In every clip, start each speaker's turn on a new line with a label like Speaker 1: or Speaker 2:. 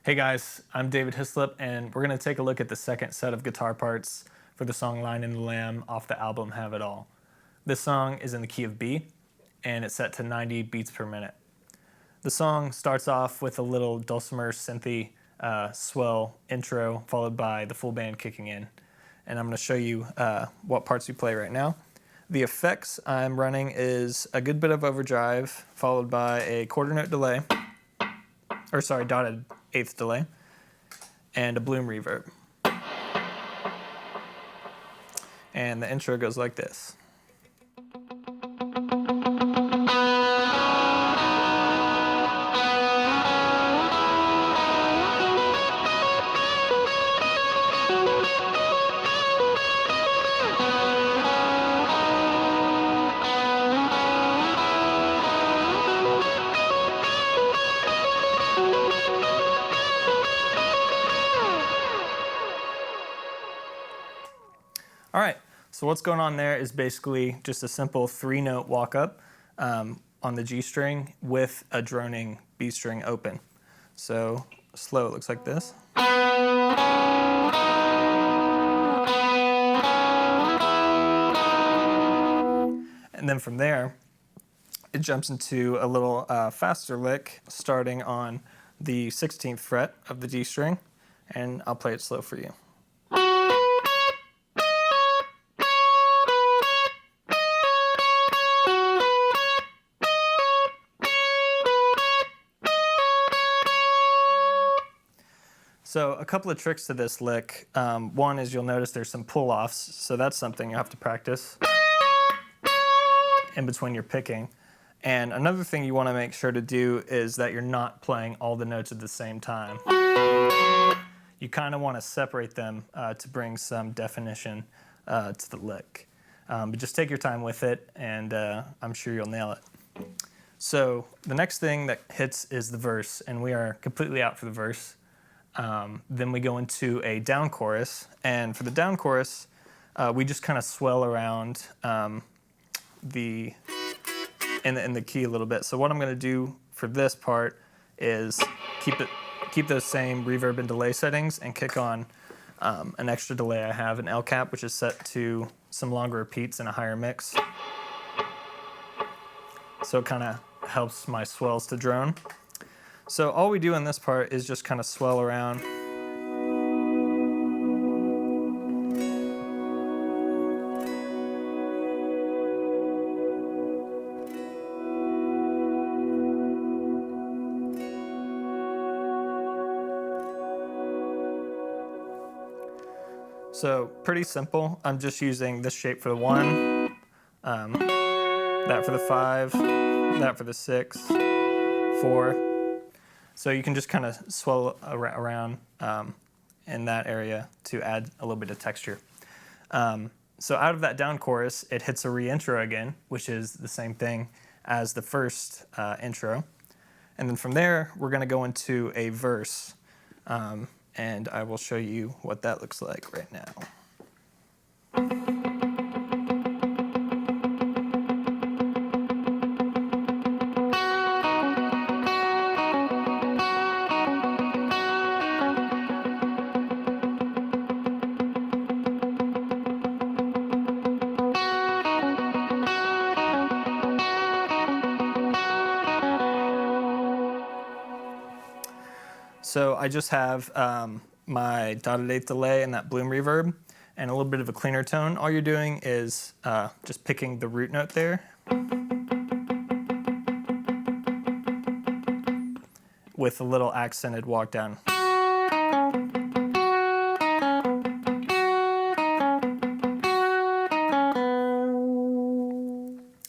Speaker 1: Hey guys, I'm David Hislop, and we're going to take a look at the second set of guitar parts for the song Lion and the Lamb off the album Have It All. This song is in the key of B, and it's set to 90 beats per minute. The song starts off with a little dulcimer synthy swell intro, followed by the full band kicking in. And I'm going to show you what parts we play right now. The effects I'm running is a good bit of overdrive, followed by a quarter note delay, dotted eighth delay, and a bloom reverb. And the intro goes like this. All right, so what's going on there is basically just a simple 3-note walk-up on the G string with a droning B string open. So slow, it looks like this. And then from there, it jumps into a little faster lick starting on the 16th fret of the G string, and I'll play it slow for you. So a couple of tricks to this lick. One is you'll notice there's some pull-offs, so that's something you have to practice in between your picking. And another thing you want to make sure to do is that you're not playing all the notes at the same time. You kind of want to separate them to bring some definition to the lick. But just take your time with it, and I'm sure you'll nail it. So the next thing that hits is the verse, and we are completely out for the verse. Then we go into a down chorus, and for the down chorus, we just kind of swell around in the key a little bit. So what I'm going to do for this part is keep those same reverb and delay settings and kick on an extra delay I have, an L cap, which is set to some longer repeats and a higher mix. So it kind of helps my swells to drone. So all we do in this part is just kind of swell around. So pretty simple. I'm just using this shape for the 1, that for the 5, that for the 6, 4. So you can just kind of swell around in that area to add a little bit of texture. So out of that down chorus, it hits a re-intro again, which is the same thing as the first intro. And then from there, we're going to go into a verse. And I will show you what that looks like right now. So I just have my dotted eighth delay and that bloom reverb and a little bit of a cleaner tone. All you're doing is just picking the root note there with a little accented walk down.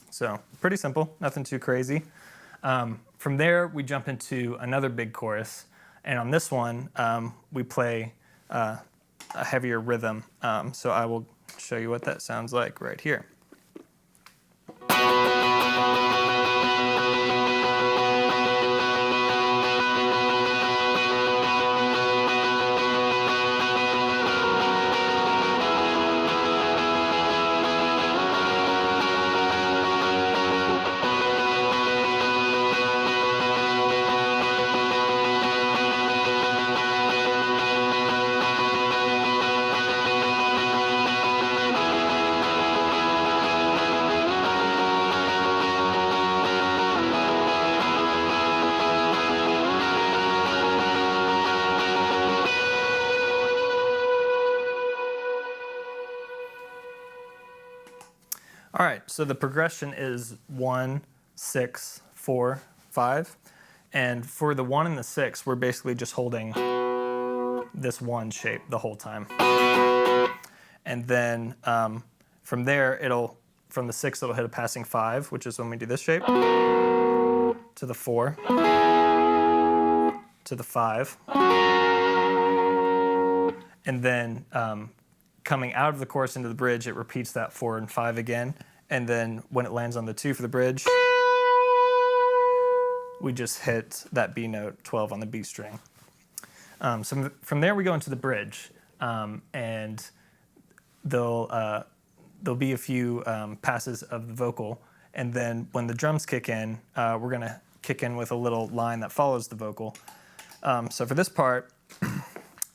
Speaker 1: So pretty simple, nothing too crazy. From there, we jump into another big chorus. And on this one, we play a heavier rhythm. So I will show you what that sounds like right here. All right, so the progression is 1, 6, 4, 5. And for the 1 and the 6, we're basically just holding this 1 shape the whole time. And then from there, from the 6, it'll hit a passing 5, which is when we do this shape, to the 4, to the 5. And then coming out of the chorus into the bridge, it repeats that 4 and 5 again. And then when it lands on the 2 for the bridge, we just hit that B note 12 on the B string. So from there we go into the bridge, and there'll be a few passes of the vocal, and then when the drums kick in, we're going to kick in with a little line that follows the vocal. So for this part,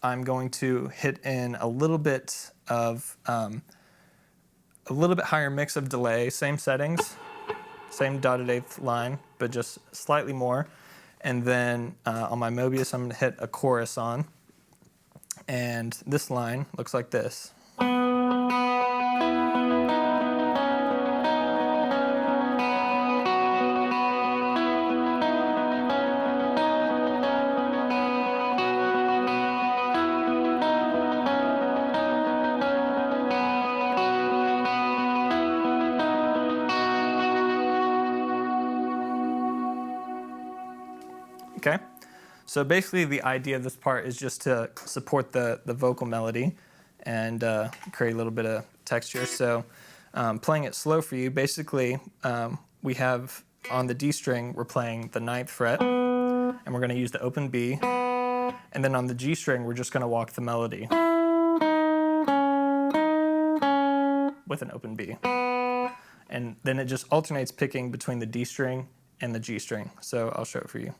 Speaker 1: I'm going to hit in a little bit of a little bit higher mix of delay, same settings, same dotted eighth line, but just slightly more. And then on my Mobius, I'm going to hit a chorus on. And this line looks like this. Okay, so basically the idea of this part is just to support the vocal melody and create a little bit of texture. So playing it slow for you, basically we have on the D string, we're playing the 9th fret, and we're going to use the open B. And then on the G string, we're just going to walk the melody with an open B. And then it just alternates picking between the D string and the G string. So I'll show it for you.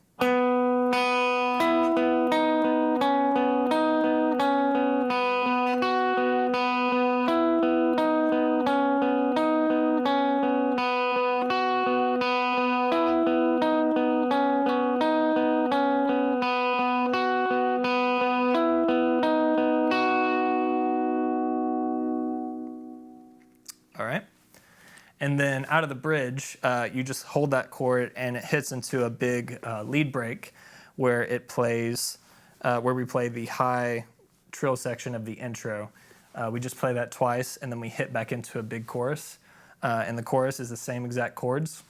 Speaker 1: All right. And then out of the bridge, you just hold that chord and it hits into a big lead break where it plays, where we play the high trill section of the intro. We just play that twice and then we hit back into a big chorus. And the chorus is the same exact chords.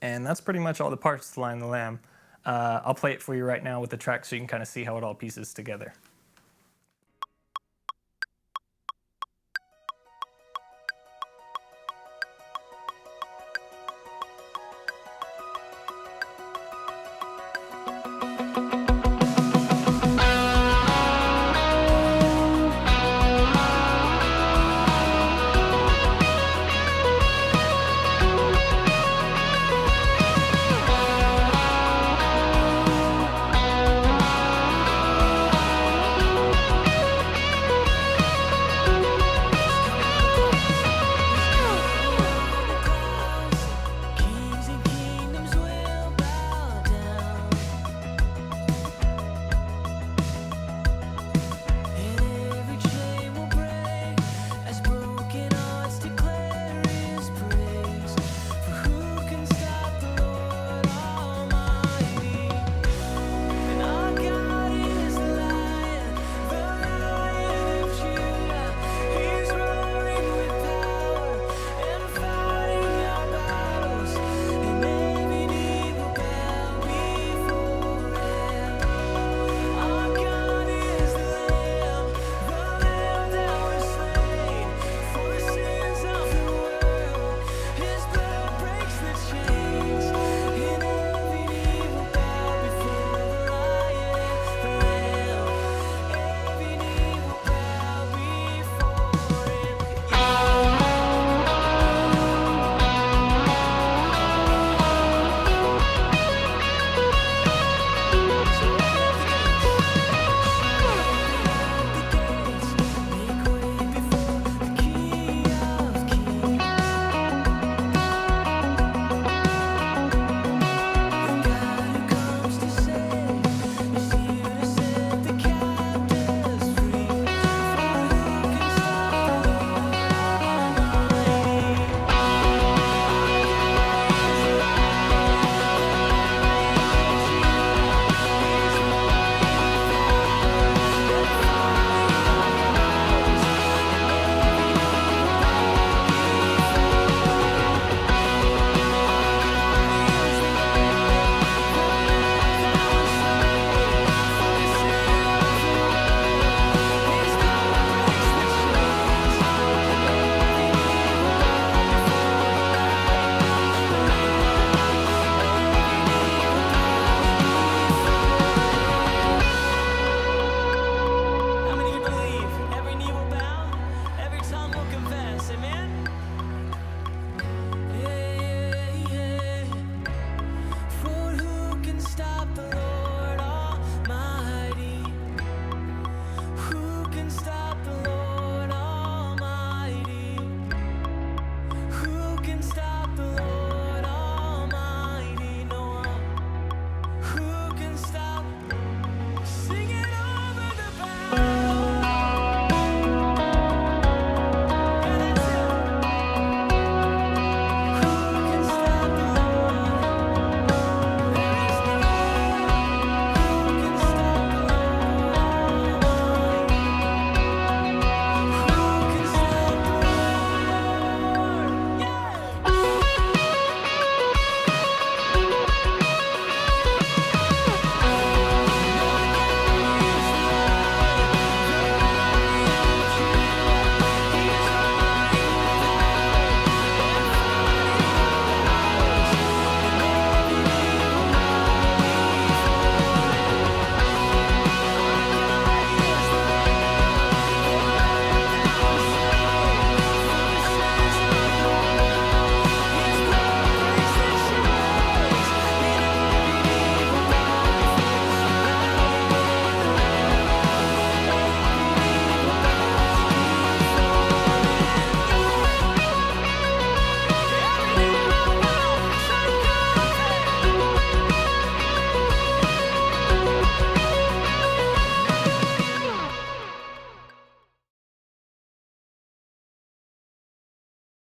Speaker 1: And that's pretty much all the parts to Lion the Lamb. I'll play it for you right now with the track so you can kind of see how it all pieces together.